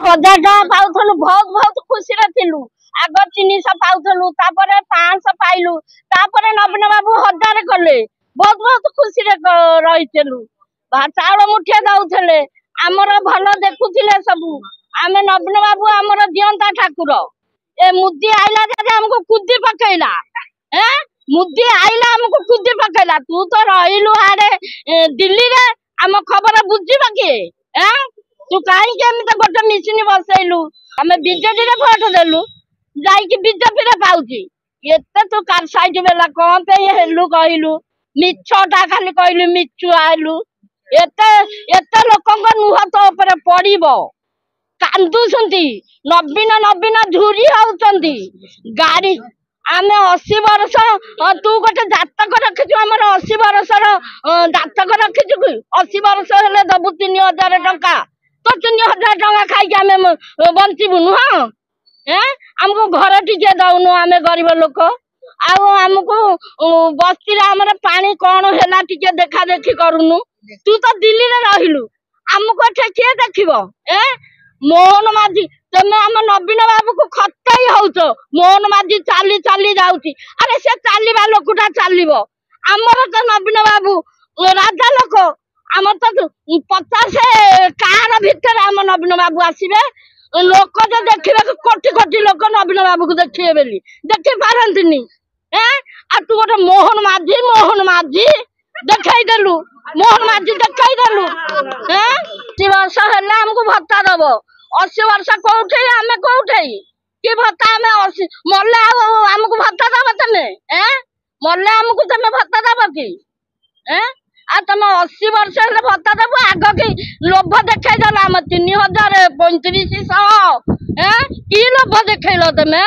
1000 टका पाउथलु बहुत बहुत खुशी रे थिलु। आग 300 पाउथलु तापरे 500 पाइलु तापरे नवीन बाबू 1000 कले बहुत बहुत खुशी रे रहिथलु। चाउल मुठिया दउथले हमर भलो देखुथिले सबु। आमे नवीन बाबू हमर जियंता ठाकुर ए मुद्दी आइला जे हमको कुद्दी पकैला मुद्दी आइला हमको कुद्दी पकैला। तू तो रहिलु आरे दिल्ली रे हम खबर बुझिबा के तू कहीं केमित गोटे मिशन बसैलु आमे बीजेडी रे भोट देलु जाइकी बीजेपी रे पाउची एते तू कार साइड बेला कोन पे हेलु कहलु मिछटा खाली कहलु मिछु आलु एते एते लोकंग नुह तो ऊपर पड़िबो कांदुसंती नवीन नवीन झुरी होउचंती गाड़ी आमे 80 वर्ष तू गोटे जातक रखिछु हमर 80 वर्ष जातक रखिछु 80 वर्ष हेले दबु 3000 टका तो 3000 टका खाई आमे बंचिबु नु हमको घर टिके दउनु आमे गरीब लोक आमको बस्ती हमर पानी कौन हैला टिके देखा देखी करूनु। तू तो दिल्ली रे रहिलु हमको किए देखिबो मोहन माझी तमे हम नवीन बाबू को खतई होउछ मोहन माझी चाली चाली जाउची अरे से चालीबा लोकटा चालीबो हमर तो नवीन बाबू राजा लोक हम तो 50 कार भीतर हम नवीन बाबू आसीबे लोक जो देखिबे कोटी कोटी लोक नवीन बाबू को देखिए बेली देखि पारंतनी आ तू गोटे मोहन माझी देखाई देलु मोहन माझी देखाई देलु 80 वर्ष हेला हमको भत्ता दबो 80 वर्ष कोठे हमें कोठे कि भत्ता हमें 80 मल्ले हमको भत्ता दबो तमे मल्ले हमको तमे भत्ता दबो कि आ तमे 80 वर्ष हेले भत्ता दबो आग के लोभ देखाई देला हम 3000 3500 की लोभ देखाइलो तमे।